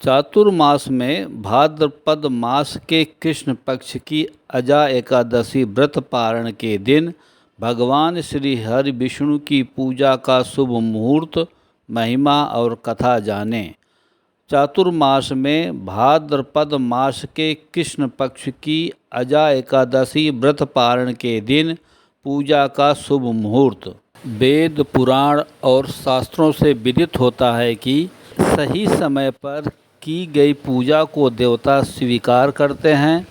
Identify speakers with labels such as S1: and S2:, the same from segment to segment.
S1: चातुर्मास में भाद्रपद मास के कृष्ण पक्ष की अजा एकादशी व्रत पारण के दिन भगवान श्री हरि विष्णु की पूजा का शुभ मुहूर्त, महिमा और कथा जानें। चातुर्मास में भाद्रपद मास के कृष्ण पक्ष की अजा एकादशी व्रत पारण के दिन पूजा का शुभ मुहूर्त। वेद, पुराण और शास्त्रों से विदित होता है कि सही समय पर की गई पूजा को देवता स्वीकार करते हैं।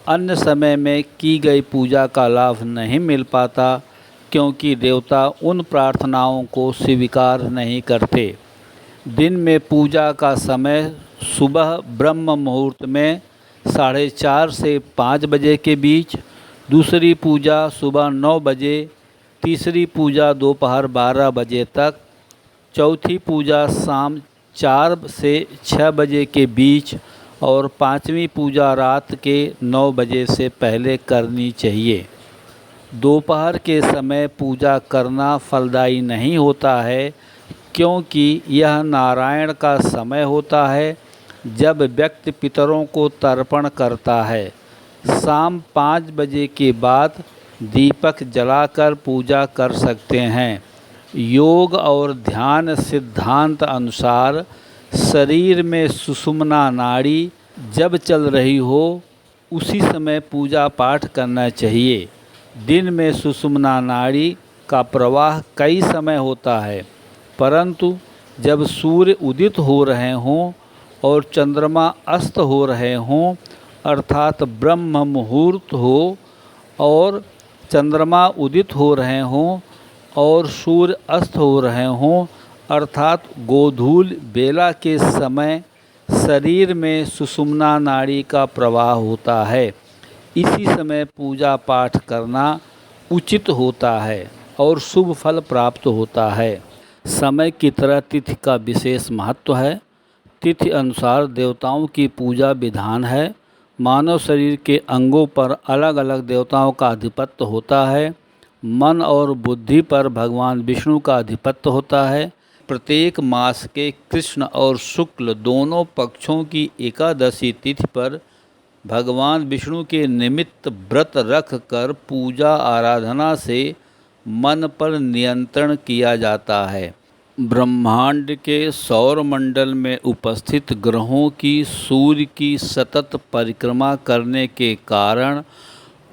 S1: अन्य समय में की गई पूजा का लाभ नहीं मिल पाता, क्योंकि देवता उन प्रार्थनाओं को स्वीकार नहीं करते। दिन में पूजा का समय सुबह ब्रह्म मुहूर्त में 4:30 से 5 बजे के बीच, दूसरी पूजा सुबह 9 बजे, तीसरी पूजा दोपहर 12 बजे तक, चौथी पूजा शाम 4 से 6 बजे के बीच और पांचवी पूजा रात के 9 बजे से पहले करनी चाहिए। दोपहर के समय पूजा करना फलदायी नहीं होता है, क्योंकि यह नारायण का समय होता है जब व्यक्ति पितरों को तर्पण करता है। शाम 5 बजे के बाद दीपक जलाकर पूजा कर सकते हैं। योग और ध्यान सिद्धांत अनुसार शरीर में सुषुम्ना नाड़ी जब चल रही हो उसी समय पूजा पाठ करना चाहिए। दिन में सुषुम्ना नाड़ी का प्रवाह कई समय होता है, परंतु जब सूर्य उदित हो रहे हों और चंद्रमा अस्त हो रहे हों, अर्थात ब्रह्म मुहूर्त हो और चंद्रमा उदित हो रहे हों और सूर्य अस्त हो रहे हों, अर्थात गोधूल बेला के समय शरीर में सुषुम्ना नाड़ी का प्रवाह होता है। इसी समय पूजा पाठ करना उचित होता है और शुभ फल प्राप्त होता है। समय की तरह तिथि का विशेष महत्व है। तिथि अनुसार देवताओं की पूजा विधान है। मानव शरीर के अंगों पर अलग अलग देवताओं का आधिपत्य होता है। मन और बुद्धि पर भगवान विष्णु का आधिपत्य होता है। प्रत्येक मास के कृष्ण और शुक्ल दोनों पक्षों की एकादशी तिथि पर भगवान विष्णु के निमित्त व्रत रख कर पूजा आराधना से मन पर नियंत्रण किया जाता है। ब्रह्मांड के सौरमंडल में उपस्थित ग्रहों की सूर्य की सतत परिक्रमा करने के कारण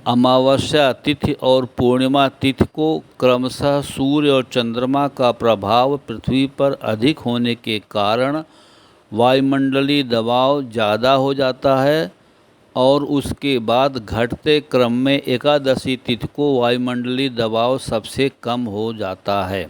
S1: अमावस्या तिथि और पूर्णिमा तिथि को क्रमशः सूर्य और चंद्रमा का प्रभाव पृथ्वी पर अधिक होने के कारण वायुमंडलीय दबाव ज़्यादा हो जाता है और उसके बाद घटते क्रम में एकादशी तिथि को वायुमंडलीय दबाव सबसे कम हो जाता है,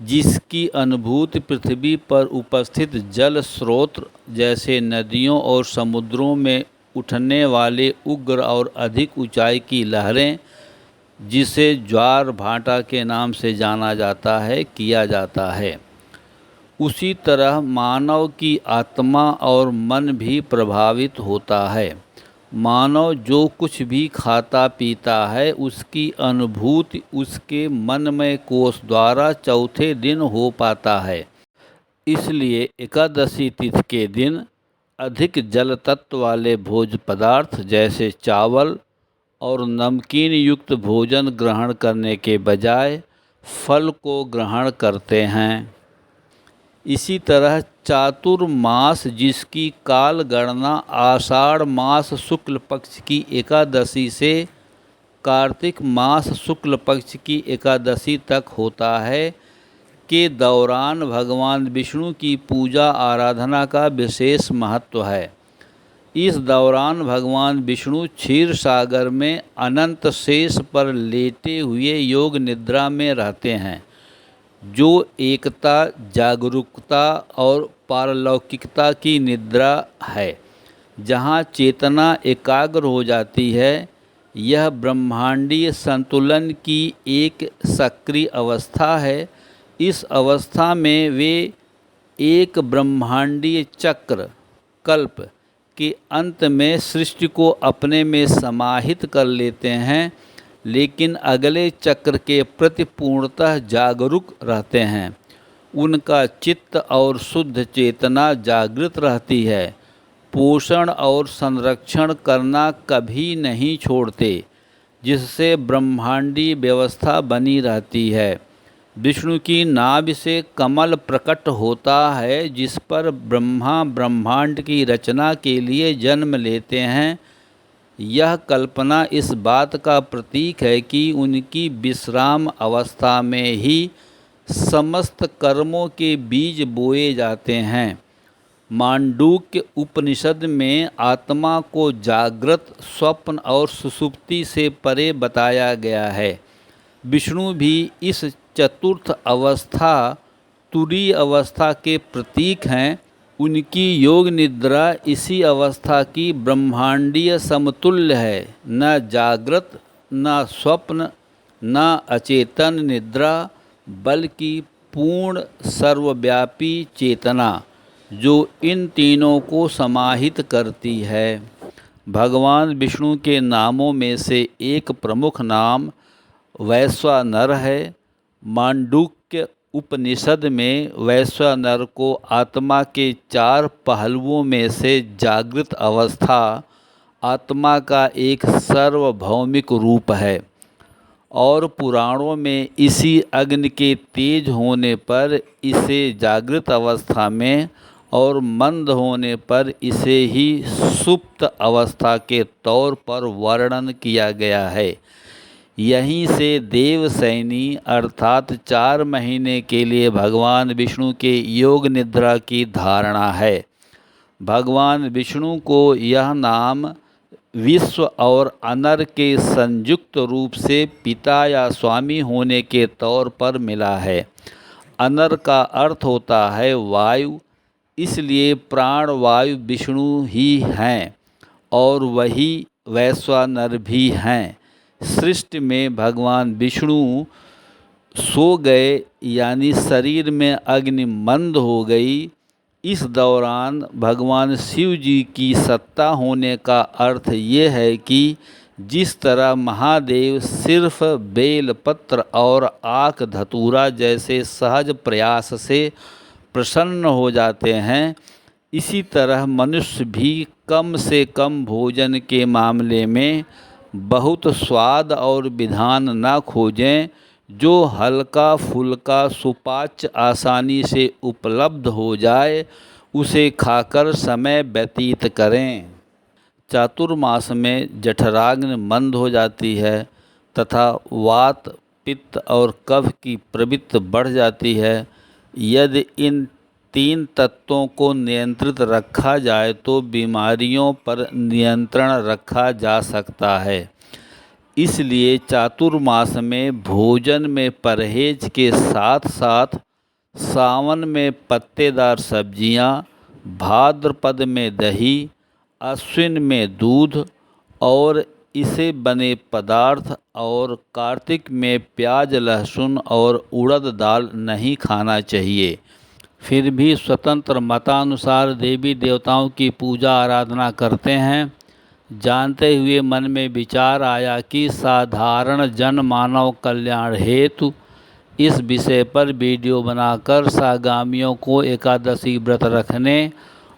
S1: जिसकी अनुभूति पृथ्वी पर उपस्थित जल स्रोत जैसे नदियों और समुद्रों में उठने वाले उग्र और अधिक ऊंचाई की लहरें, जिसे ज्वार भाटा के नाम से जाना जाता है, किया जाता है। उसी तरह मानव की आत्मा और मन भी प्रभावित होता है। मानव जो कुछ भी खाता पीता है, उसकी अनुभूति उसके मनमय कोश द्वारा चौथे दिन हो पाता है। इसलिए एकादशी तिथि के दिन अधिक जल तत्व वाले भोज्य पदार्थ जैसे चावल और नमकीन युक्त भोजन ग्रहण करने के बजाय फल को ग्रहण करते हैं। इसी तरह चातुर्मास, जिसकी काल गणना आषाढ़ मास शुक्ल पक्ष की एकादशी से कार्तिक मास शुक्ल पक्ष की एकादशी तक होता है, के दौरान भगवान विष्णु की पूजा आराधना का विशेष महत्व है। इस दौरान भगवान विष्णु क्षीर सागर में अनंत शेष पर लेटे हुए योग निद्रा में रहते हैं, जो एकता, जागरूकता और पारलौकिकता की निद्रा है, जहाँ चेतना एकाग्र हो जाती है। यह ब्रह्मांडीय संतुलन की एक सक्रिय अवस्था है। इस अवस्था में वे एक ब्रह्मांडीय चक्र कल्प के अंत में सृष्टि को अपने में समाहित कर लेते हैं, लेकिन अगले चक्र के प्रति पूर्णतः जागरूक रहते हैं। उनका चित्त और शुद्ध चेतना जागृत रहती है। पोषण और संरक्षण करना कभी नहीं छोड़ते, जिससे ब्रह्मांडीय व्यवस्था बनी रहती है। विष्णु की नाभि से कमल प्रकट होता है, जिस पर ब्रह्मा ब्रह्मांड की रचना के लिए जन्म लेते हैं। यह कल्पना इस बात का प्रतीक है कि उनकी विश्राम अवस्था में ही समस्त कर्मों के बीज बोए जाते हैं। मांडूक्य उपनिषद में आत्मा को जागृत, स्वप्न और सुषुप्ति से परे बताया गया है। विष्णु भी इस चतुर्थ अवस्था, तुरीय अवस्था के प्रतीक हैं। उनकी योग निद्रा इसी अवस्था की ब्रह्मांडीय समतुल्य है। न जागृत, न स्वप्न, न अचेतन निद्रा, बल्कि पूर्ण सर्वव्यापी चेतना, जो इन तीनों को समाहित करती है। भगवान विष्णु के नामों में से एक प्रमुख नाम वैश्वानर है। मांडूक्य उपनिषद में वैश्वानर को आत्मा के 4 पहलुओं में से जागृत अवस्था आत्मा का एक सार्वभौमिक रूप है, और पुराणों में इसी अग्नि के तेज होने पर इसे जागृत अवस्था में और मंद होने पर इसे ही सुप्त अवस्था के तौर पर वर्णन किया गया है। यहीं से देवसैनी अर्थात 4 महीने के लिए भगवान विष्णु के योग निद्रा की धारणा है। भगवान विष्णु को यह नाम विश्व और अनर के संयुक्त रूप से पिता या स्वामी होने के तौर पर मिला है। अनर का अर्थ होता है वायु, इसलिए प्राण वायु विष्णु ही हैं और वही वैश्वानर भी हैं। सृष्टि में भगवान विष्णु सो गए, यानी शरीर में अग्नि मंद हो गई। इस दौरान भगवान शिव जी की सत्ता होने का अर्थ ये है कि जिस तरह महादेव सिर्फ बेलपत्र और आक धतूरा जैसे सहज प्रयास से प्रसन्न हो जाते हैं, इसी तरह मनुष्य भी कम से कम भोजन के मामले में बहुत स्वाद और विधान न खोजें। जो हल्का फुल्का सुपाच्य आसानी से उपलब्ध हो जाए, उसे खाकर समय व्यतीत करें। चातुर्मास में जठराग्नि मंद हो जाती है तथा वात, पित्त और कफ की प्रवृत्ति बढ़ जाती है। यदि इन 3 तत्वों को नियंत्रित रखा जाए तो बीमारियों पर नियंत्रण रखा जा सकता है। इसलिए चातुर्मास में भोजन में परहेज के साथ साथ सावन में पत्तेदार सब्जियां, भाद्रपद में दही, अश्विन में दूध और इसे बने पदार्थ और कार्तिक में प्याज, लहसुन और उड़द दाल नहीं खाना चाहिए। फिर भी स्वतंत्र मतानुसार देवी देवताओं की पूजा आराधना करते हैं। जानते हुए मन में विचार आया कि साधारण जन मानव कल्याण हेतु इस विषय पर वीडियो बनाकर सागामियों को एकादशी व्रत रखने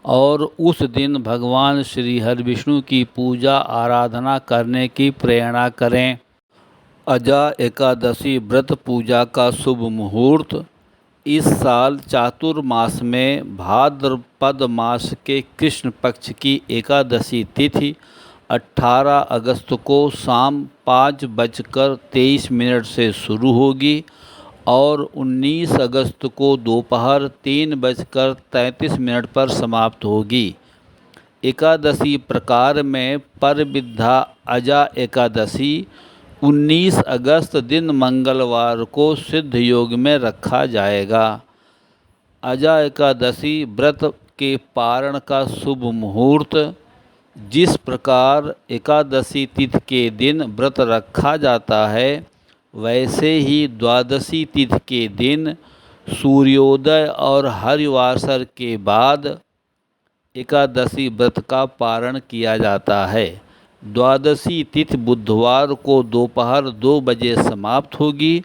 S1: और उस दिन भगवान श्री हरि विष्णु की पूजा आराधना करने की प्रेरणा करें। अजा एकादशी व्रत पूजा का शुभ मुहूर्त इस साल चातुर्मास में भाद्रपद मास के कृष्ण पक्ष की एकादशी तिथि 18 अगस्त को शाम 5:23 से शुरू होगी और 19 अगस्त को दोपहर 3:33 पर समाप्त होगी। एकादशी प्रकार में परविद्धा अजा एकादशी 19 अगस्त दिन मंगलवार को सिद्ध योग में रखा जाएगा। अजा एकादशी व्रत के पारण का शुभ मुहूर्त जिस प्रकार एकादशी तिथि के दिन व्रत रखा जाता है, वैसे ही द्वादशी तिथि के दिन सूर्योदय और हरिवासर के बाद एकादशी व्रत का पारण किया जाता है। द्वादशी तिथि बुधवार को दोपहर 2 बजे समाप्त होगी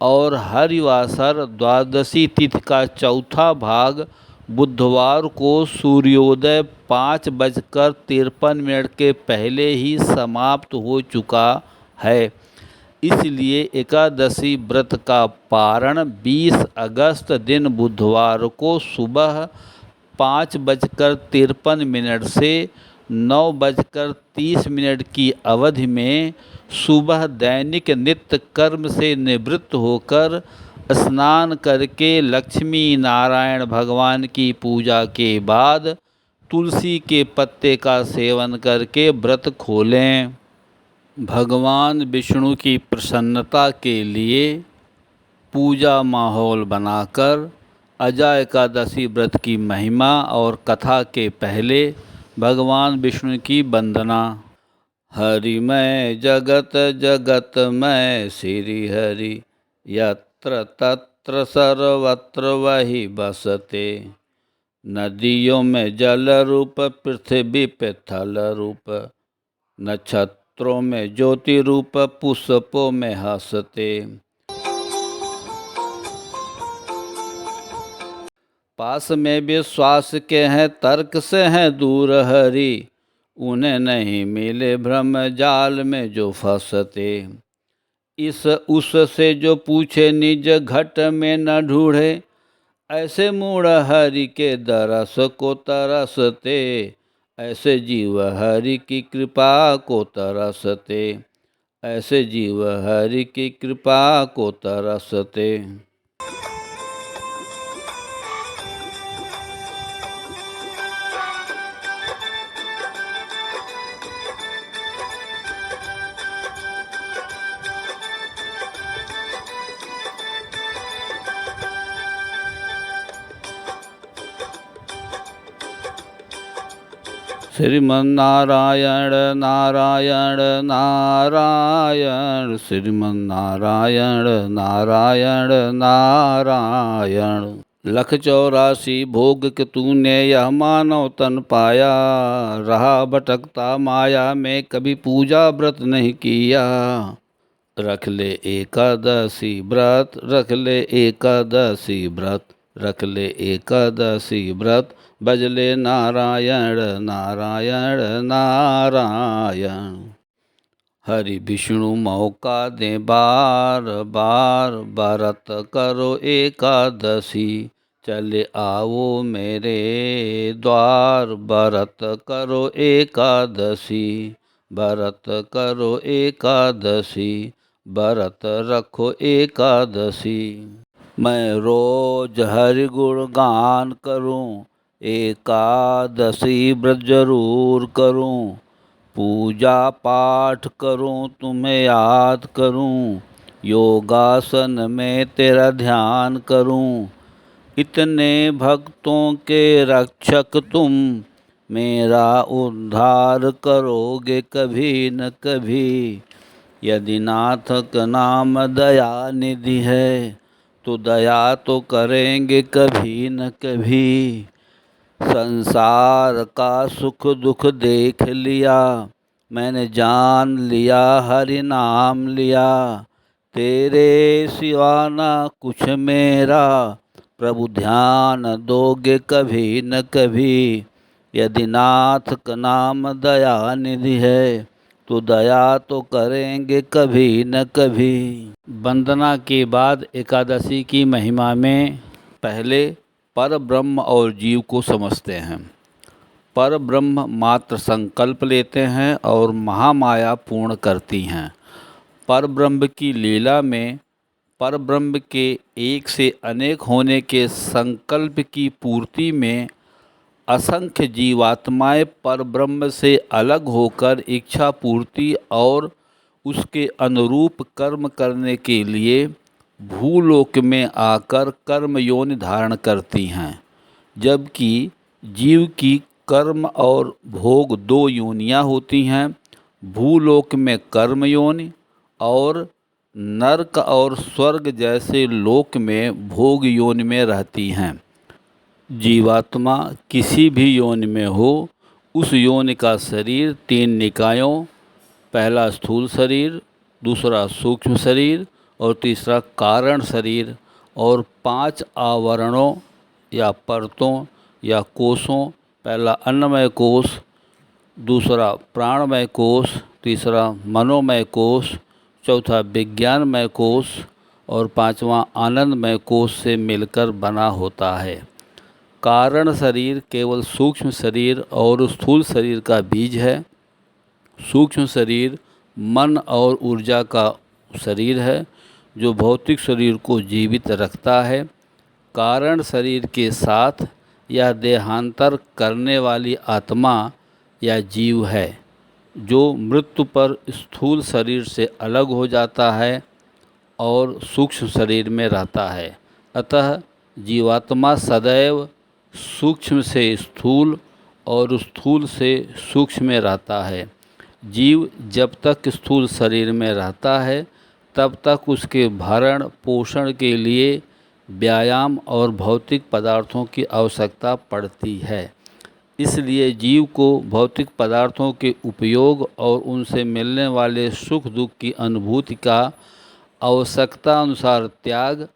S1: और हरिवासर द्वादशी तिथि का चौथा भाग बुधवार को सूर्योदय 5:53 के पहले ही समाप्त हो चुका है। इसलिए एकादशी व्रत का पारण 20 अगस्त दिन बुधवार को सुबह 5:53 से 9:30 की अवधि में सुबह दैनिक नित्य कर्म से निवृत्त होकर स्नान करके लक्ष्मी नारायण भगवान की पूजा के बाद तुलसी के पत्ते का सेवन करके व्रत खोलें। भगवान विष्णु की प्रसन्नता के लिए पूजा माहौल बनाकर अजा एकादशी व्रत की महिमा और कथा के पहले भगवान विष्णु की वंदना। हरिमय जगत जगतमय श्री हरि, यत्र तत्र सर्वत्र वही बसते। नदियों में जल रूप, पृथ्वी पे थल रूप, नक्षत्रों में ज्योति रूप, पुष्पों में हंसते। पास में विश्वास के हैं, तर्क से हैं दूर हरि, उन्हें नहीं मिले भ्रम जाल में जो फंसते। इस उस से जो पूछे निज घट में न ढूंढे, ऐसे मूढ़ हरि के दरस को तरसते। ऐसे जीव हरि की कृपा को तरसते, ऐसे जीव हरि की कृपा को तरसते। श्रीमन्नारायण नारायण नारायण, श्रीमन्नारायण नारायण नारायण। 184 भोग के तूने यह मानव तन पाया, रहा भटकता माया में कभी पूजा व्रत नहीं किया। रख ले एकादशी व्रत, रख ले एकादशी व्रत, रख ले एकादशी व्रत, भजले नारायण नारायण नारायण। हरि विष्णु मौका दे बार बार, व्रत करो एकादशी, चले आओ मेरे द्वार। व्रत करो एकादशी, व्रत करो एकादशी, व्रत रखो एकादशी। मैं रोज हरि गुण गान करूं, एकादशी व्रत जरूर करूं। पूजा पाठ करूं, तुम्हें याद करूं, योगासन में तेरा ध्यान करूं। इतने भक्तों के रक्षक तुम, मेरा उद्धार करोगे कभी न कभी। यदि नाथ का नाम दया निधि है, तो दया तो करेंगे कभी न कभी। संसार का सुख दुख देख लिया, मैंने जान लिया हरि नाम लिया। तेरे सिवा ना कुछ मेरा, प्रभु ध्यान दोगे कभी न कभी। यदि नाथ का नाम दया निधि है, तो दया तो करेंगे कभी न कभी। वंदना के बाद एकादशी की महिमा में पहले पर ब्रह्म और जीव को समझते हैं। पर ब्रह्म मात्र संकल्प लेते हैं और महामाया पूर्ण करती हैं। पर ब्रह्म की लीला में पर ब्रह्म के एक से अनेक होने के संकल्प की पूर्ति में असंख्य जीवात्माएं पर ब्रह्म से अलग होकर इच्छा पूर्ति और उसके अनुरूप कर्म करने के लिए भूलोक में आकर कर्म योनि धारण करती हैं। जबकि जीव की कर्म और भोग 2 योनियाँ होती हैं, भूलोक में कर्म योनि और नरक और स्वर्ग जैसे लोक में भोग योनि में रहती हैं। जीवात्मा किसी भी योनि में हो, उस योनि का शरीर 3 निकायों, पहला स्थूल शरीर, दूसरा सूक्ष्म शरीर और तीसरा कारण शरीर, और 5 आवरणों या परतों या कोषों, पहला अन्नमय कोष, दूसरा प्राणमय कोष, तीसरा मनोमय कोष, चौथा विज्ञानमय कोष और पांचवा आनंदमय कोष से मिलकर बना होता है। कारण शरीर केवल सूक्ष्म शरीर और स्थूल शरीर का बीज है। सूक्ष्म शरीर मन और ऊर्जा का शरीर है जो भौतिक शरीर को जीवित रखता है। कारण शरीर के साथ यह देहांतर करने वाली आत्मा या जीव है जो मृत्यु पर स्थूल शरीर से अलग हो जाता है और सूक्ष्म शरीर में रहता है। अतः जीवात्मा सदैव सूक्ष्म से स्थूल और स्थूल से सूक्ष्म में रहता है। जीव जब तक स्थूल शरीर में रहता है तब तक उसके भरण पोषण के लिए व्यायाम और भौतिक पदार्थों की आवश्यकता पड़ती है। इसलिए जीव को भौतिक पदार्थों के उपयोग और उनसे मिलने वाले सुख दुख की अनुभूति का आवश्यकता अनुसार त्याग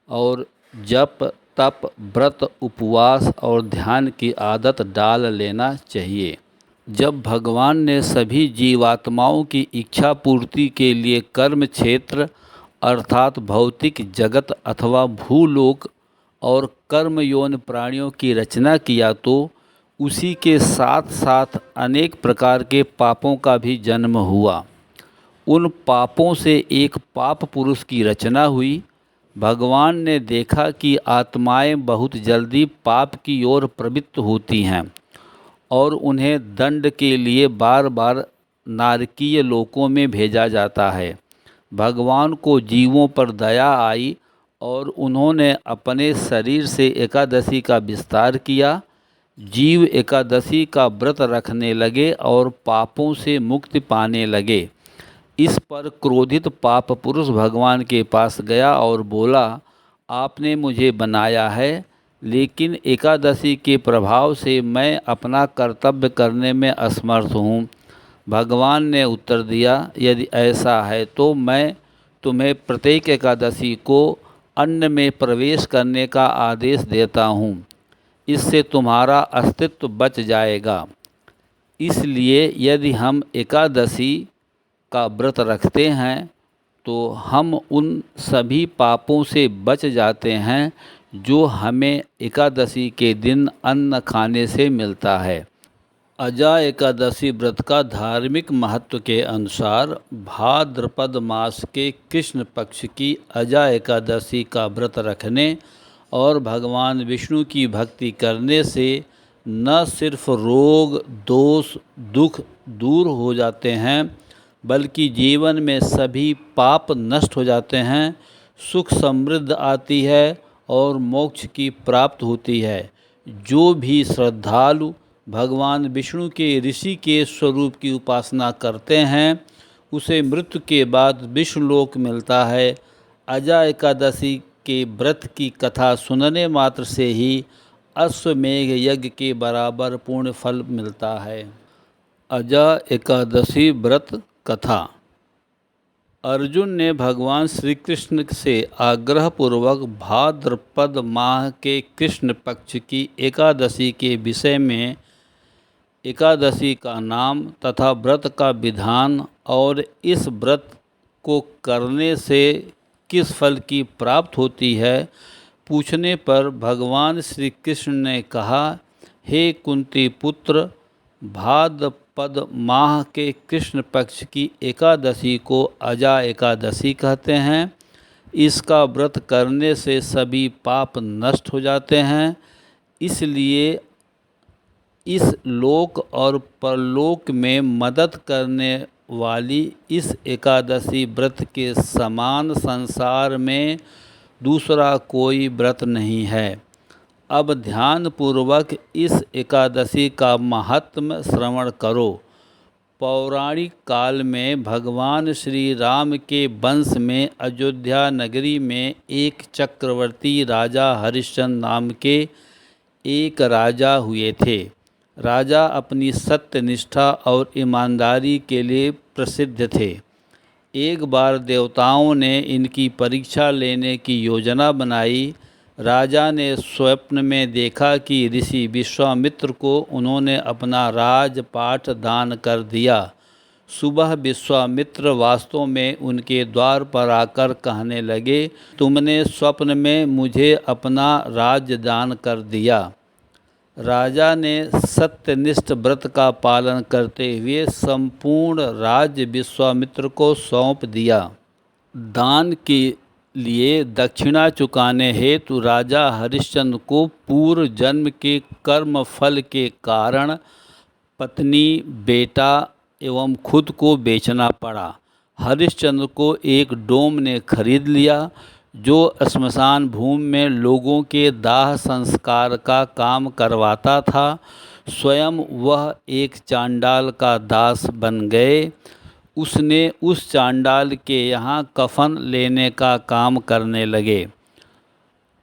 S1: और जप तप व्रत उपवास और ध्यान की आदत डाल लेना चाहिए। जब भगवान ने सभी जीवात्माओं की इच्छा पूर्ति के लिए कर्म क्षेत्र अर्थात भौतिक जगत अथवा भूलोक और कर्म यौन प्राणियों की रचना किया तो उसी के साथ साथ अनेक प्रकार के पापों का भी जन्म हुआ। उन पापों से एक पाप पुरुष की रचना हुई। भगवान ने देखा कि आत्माएं बहुत जल्दी पाप की ओर प्रवृत्त होती हैं और उन्हें दंड के लिए बार बार नारकीय लोकों में भेजा जाता है। भगवान को जीवों पर दया आई और उन्होंने अपने शरीर से एकादशी का विस्तार किया। जीव एकादशी का व्रत रखने लगे और पापों से मुक्ति पाने लगे। इस पर क्रोधित पाप पुरुष भगवान के पास गया और बोला, आपने मुझे बनाया है, लेकिन एकादशी के प्रभाव से मैं अपना कर्तव्य करने में असमर्थ हूँ। भगवान ने उत्तर दिया, यदि ऐसा है तो मैं तुम्हें प्रत्येक एकादशी को अन्न में प्रवेश करने का आदेश देता हूँ। इससे तुम्हारा अस्तित्व बच जाएगा। इसलिए यदि हम एकादशी का व्रत रखते हैं तो हम उन सभी पापों से बच जाते हैं जो हमें एकादशी के दिन अन्न खाने से मिलता है। अजा एकादशी व्रत का धार्मिक महत्व के अनुसार भाद्रपद मास के कृष्ण पक्ष की अजा एकादशी का व्रत रखने और भगवान विष्णु की भक्ति करने से न सिर्फ रोग दोष दुख दूर हो जाते हैं बल्कि जीवन में सभी पाप नष्ट हो जाते हैं, सुख समृद्ध आती है और मोक्ष की प्राप्त होती है। जो भी श्रद्धालु भगवान विष्णु के ऋषि के स्वरूप की उपासना करते हैं उसे मृत्यु के बाद विष्णुलोक मिलता है। अजा एकादशी के व्रत की कथा सुनने मात्र से ही अश्वमेघ यज्ञ के बराबर पूर्ण फल मिलता है। अजा एकादशी व्रत कथा। अर्जुन ने भगवान श्री कृष्ण से आग्रहपूर्वक भाद्रपद माह के कृष्ण पक्ष की एकादशी के विषय में एकादशी का नाम तथा व्रत का विधान और इस व्रत को करने से किस फल की प्राप्ति होती है पूछने पर भगवान श्री कृष्ण ने कहा, हे कुंती पुत्र, भाद्रपद माह के कृष्ण पक्ष की एकादशी को अजा एकादशी कहते हैं। इसका व्रत करने से सभी पाप नष्ट हो जाते हैं। इसलिए इस लोक और परलोक में मदद करने वाली इस एकादशी व्रत के समान संसार में दूसरा कोई व्रत नहीं है। अब ध्यानपूर्वक इस एकादशी का महात्म्य श्रवण करो। पौराणिक काल में भगवान श्री राम के वंश में अयोध्या नगरी में एक चक्रवर्ती राजा हरिश्चंद्र नाम के एक राजा हुए थे। राजा अपनी सत्यनिष्ठा और ईमानदारी के लिए प्रसिद्ध थे। एक बार देवताओं ने इनकी परीक्षा लेने की योजना बनाई। राजा ने स्वप्न में देखा कि ऋषि विश्वामित्र को उन्होंने अपना राजपाट दान कर दिया। सुबह विश्वामित्र वास्तव में उनके द्वार पर आकर कहने लगे, तुमने स्वप्न में मुझे अपना राज्य दान कर दिया। राजा ने सत्यनिष्ठ व्रत का पालन करते हुए संपूर्ण राज्य विश्वामित्र को सौंप दिया। दान के लिए दक्षिणा चुकाने हेतु राजा हरिश्चंद्र को पूर्व जन्म के कर्म फल के कारण पत्नी, बेटा एवं खुद को बेचना पड़ा। हरिश्चंद्र को एक डोम ने खरीद लिया जो श्मशान भूमि में लोगों के दाह संस्कार का काम करवाता था। स्वयं वह एक चांडाल का दास बन गए। उसने उस चांडाल के यहाँ कफन लेने का काम करने लगे,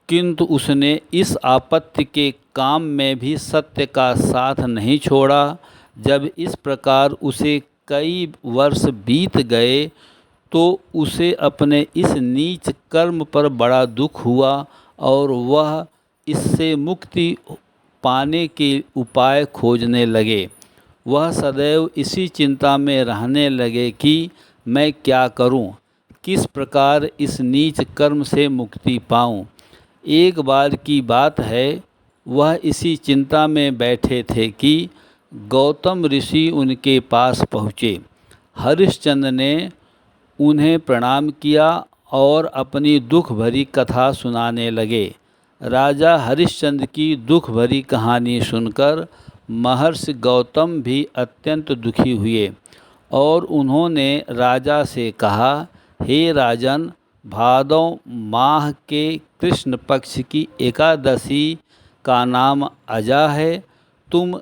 S1: किंतु उसने इस आपत्ति के काम में भी सत्य का साथ नहीं छोड़ा। जब इस प्रकार उसे कई वर्ष बीत गए तो उसे अपने इस नीच कर्म पर बड़ा दुख हुआ और वह इससे मुक्ति पाने के उपाय खोजने लगे। वह सदैव इसी चिंता में रहने लगे कि मैं क्या करूं, किस प्रकार इस नीच कर्म से मुक्ति पाऊं। एक बार की बात है, वह इसी चिंता में बैठे थे कि गौतम ऋषि उनके पास पहुँचे। हरिश्चंद्र ने उन्हें प्रणाम किया और अपनी दुख भरी कथा सुनाने लगे। राजा हरिश्चंद्र की दुख भरी कहानी सुनकर महर्षि गौतम भी अत्यंत दुखी हुए और उन्होंने राजा से कहा, हे राजन, भादव माह के कृष्ण पक्ष की एकादशी का नाम अजा है। तुम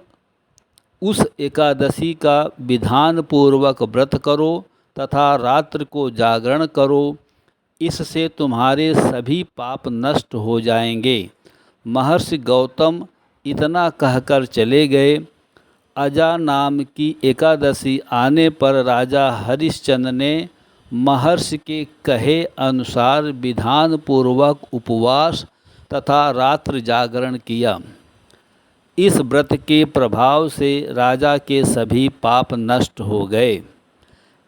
S1: उस एकादशी का विधान पूर्वक व्रत करो तथा रात्र को जागरण करो, इससे तुम्हारे सभी पाप नष्ट हो जाएंगे। महर्षि गौतम इतना कहकर चले गए। अजा नाम की एकादशी आने पर राजा हरिश्चंद्र ने महर्षि के कहे अनुसार विधान पूर्वक उपवास तथा रात्र जागरण किया। इस व्रत के प्रभाव से राजा के सभी पाप नष्ट हो गए।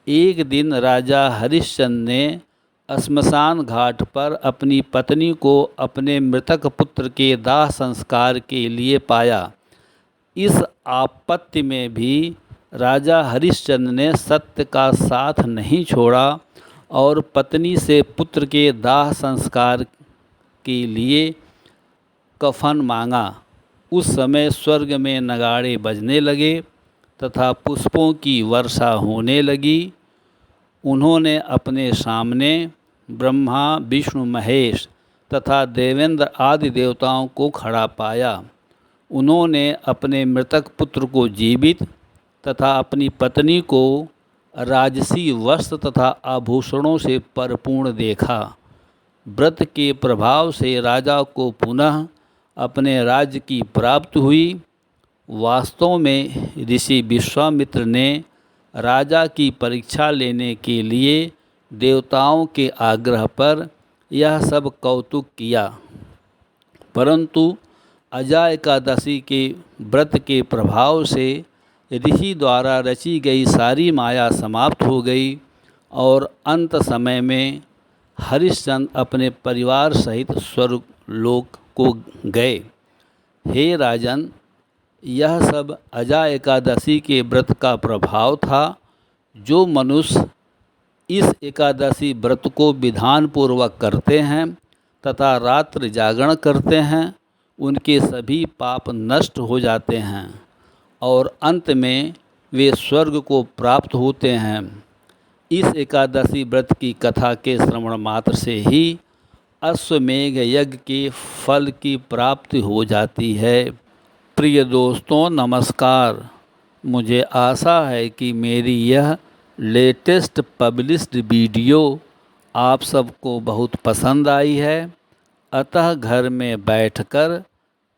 S1: एक दिन राजा हरिश्चंद्र ने श्मशान घाट पर अपनी पत्नी को अपने मृतक पुत्र के दाह संस्कार के लिए पाया। इस आपत्ति में भी राजा हरिश्चंद्र ने सत्य का साथ नहीं छोड़ा और पत्नी से पुत्र के दाह संस्कार के लिए कफन मांगा। उस समय स्वर्ग में नगाड़े बजने लगे तथा पुष्पों की वर्षा होने लगी। उन्होंने अपने सामने ब्रह्मा, विष्णु, महेश तथा देवेंद्र आदि देवताओं को खड़ा पाया। उन्होंने अपने मृतक पुत्र को जीवित तथा अपनी पत्नी को राजसी वस्त्र तथा आभूषणों से परिपूर्ण देखा। व्रत के प्रभाव से राजा को पुनः अपने राज्य की प्राप्ति हुई। वास्तव में ऋषि विश्वामित्र ने राजा की परीक्षा लेने के लिए देवताओं के आग्रह पर यह सब कौतुक किया, परंतु अजा एकादशी के व्रत के प्रभाव से ऋषि द्वारा रची गई सारी माया समाप्त हो गई और अंत समय में हरिश्चंद्र अपने परिवार सहित स्वर्गलोक को गए। हे राजन, यह सब अजा एकादशी के व्रत का प्रभाव था। जो मनुष्य इस एकादशी व्रत को विधान पूर्वक करते हैं तथा रात्र जागरण करते हैं, उनके सभी पाप नष्ट हो जाते हैं और अंत में वे स्वर्ग को प्राप्त होते हैं। इस एकादशी व्रत की कथा के श्रवण मात्र से ही अश्वमेघ यज्ञ के फल की प्राप्ति हो जाती है। प्रिय दोस्तों, नमस्कार। मुझे आशा है कि मेरी यह लेटेस्ट पब्लिश्ड वीडियो आप सबको बहुत पसंद आई है। अतः घर में बैठकर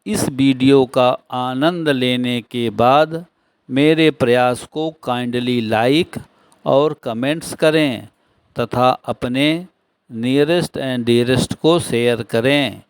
S1: इस वीडियो का आनंद लेने के बाद मेरे प्रयास को काइंडली लाइक और कमेंट्स करें तथा अपने नियरेस्ट एंड डियरेस्ट को शेयर करें।